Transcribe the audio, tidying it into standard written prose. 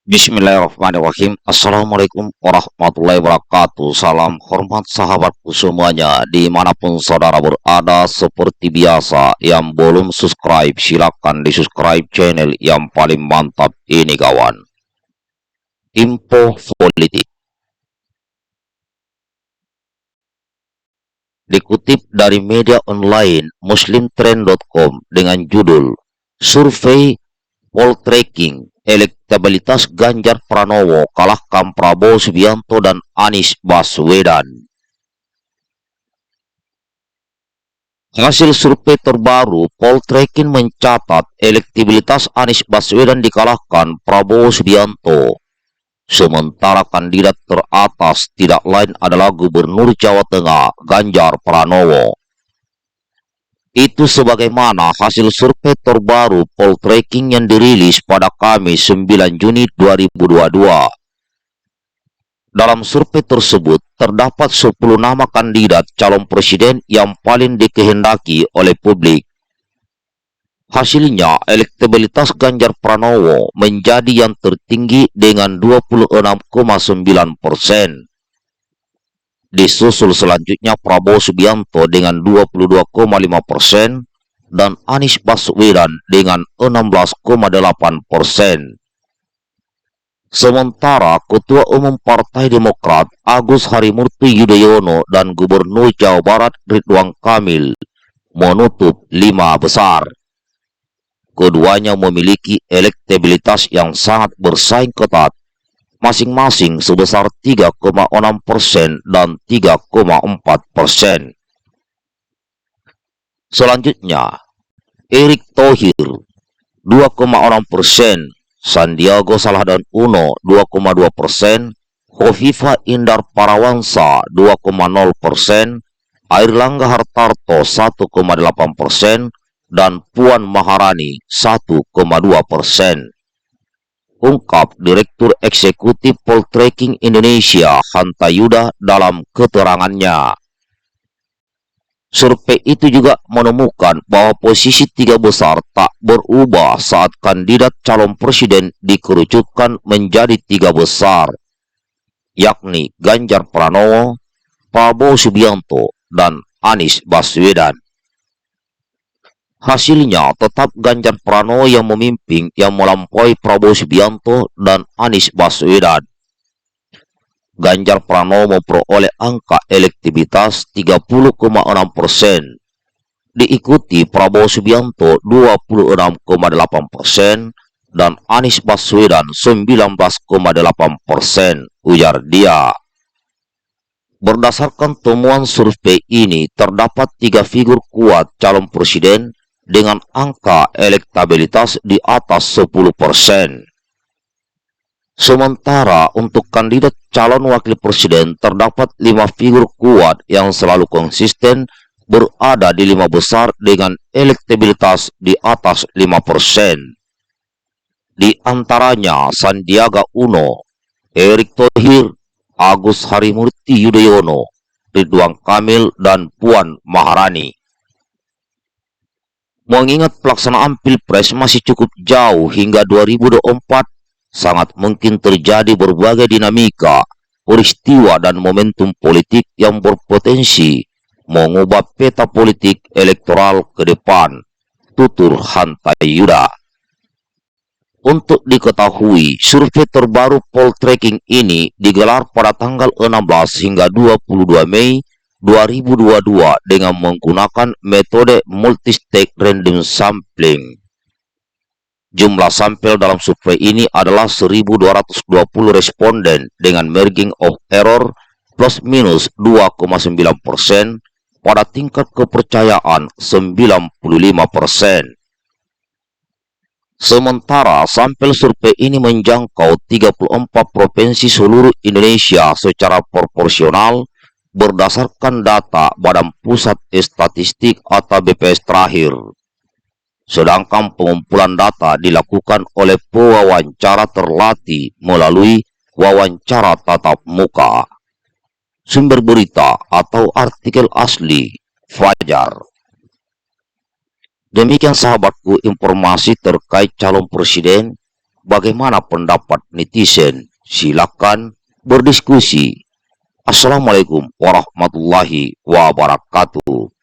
Bismillahirrahmanirrahim. Assalamualaikum warahmatullahi wabarakatuh. Salam hormat sahabatku semuanya, dimanapun saudara berada. Seperti biasa, yang belum subscribe silakan di subscribe channel yang paling mantap ini kawan. Info politik dikutip dari media online muslimtrend.com dengan judul Survei Poltreking elektabilitas Ganjar Pranowo kalahkan Prabowo Subianto dan Anies Baswedan. Hasil survei terbaru Poltreking mencatat elektabilitas Anies Baswedan dikalahkan Prabowo Subianto. Sementara kandidat teratas tidak lain adalah Gubernur Jawa Tengah Ganjar Pranowo. Itu sebagaimana hasil survei terbaru Poltreking yang dirilis pada Kamis 9 Juni 2022. Dalam survei tersebut, terdapat 10 nama kandidat calon presiden yang paling dikehendaki oleh publik. Hasilnya, elektabilitas Ganjar Pranowo menjadi yang tertinggi dengan 26,9%. Disusul selanjutnya Prabowo Subianto dengan 22,5% dan Anies Baswedan dengan 16,8%. Sementara Ketua Umum Partai Demokrat Agus Harimurti Yudhoyono dan Gubernur Jawa Barat Ridwan Kamil menutup 5 besar. Keduanya memiliki elektabilitas yang sangat bersaing ketat, masing-masing sebesar 3,6% dan 3,4%. Selanjutnya, Erick Thohir 2,6%, Sandiaga Salahuddin Uno 2,2%, Khofifah Indar Parawansa 2,0%, Airlangga Hartarto 1,8%, dan Puan Maharani 1,2%. Ungkap Direktur Eksekutif Poltreking Indonesia Hanta Yuda dalam keterangannya. Survei itu juga menemukan bahwa posisi 3 besar tak berubah saat kandidat calon presiden dikerucutkan menjadi 3 besar, yakni Ganjar Pranowo, Prabowo Subianto, dan Anies Baswedan. Hasilnya tetap Ganjar Pranowo yang memimpin yang melampaui Prabowo Subianto dan Anies Baswedan. Ganjar Pranowo memperoleh angka elektabilitas 30,6%, diikuti Prabowo Subianto 26,8% dan Anies Baswedan 19,8%, ujar dia. Berdasarkan temuan survei ini, terdapat 3 figur kuat calon presiden dengan angka elektabilitas di atas 10%. Sementara untuk kandidat calon wakil presiden terdapat 5 figur kuat yang selalu konsisten berada di 5 besar dengan elektabilitas di atas 5%. Di antaranya Sandiaga Uno, Erick Thohir, Agus Harimurti Yudhoyono, Ridwan Kamil, dan Puan Maharani. Mengingat pelaksanaan Pilpres masih cukup jauh hingga 2024, sangat mungkin terjadi berbagai dinamika, peristiwa dan momentum politik yang berpotensi mengubah peta politik elektoral ke depan, tutur Hanta Yuda. Untuk diketahui, survei terbaru Poltreking ini digelar pada tanggal 16 hingga 22 Mei 2022 dengan menggunakan metode multi-stage random sampling. Jumlah sampel dalam survei ini adalah 1.220 responden dengan margin of error plus minus 2,9% pada tingkat kepercayaan 95%. Sementara sampel survei ini menjangkau 34 provinsi seluruh Indonesia secara proporsional berdasarkan data Badan Pusat Statistik atau BPS terakhir. Sedangkan pengumpulan data dilakukan oleh pewawancara terlatih melalui wawancara tatap muka. Sumber berita atau artikel asli Fajar. Demikian sahabatku informasi terkait calon presiden bagaimana pendapat netizen? Silakan berdiskusi. Assalamualaikum warahmatullahi wabarakatuh.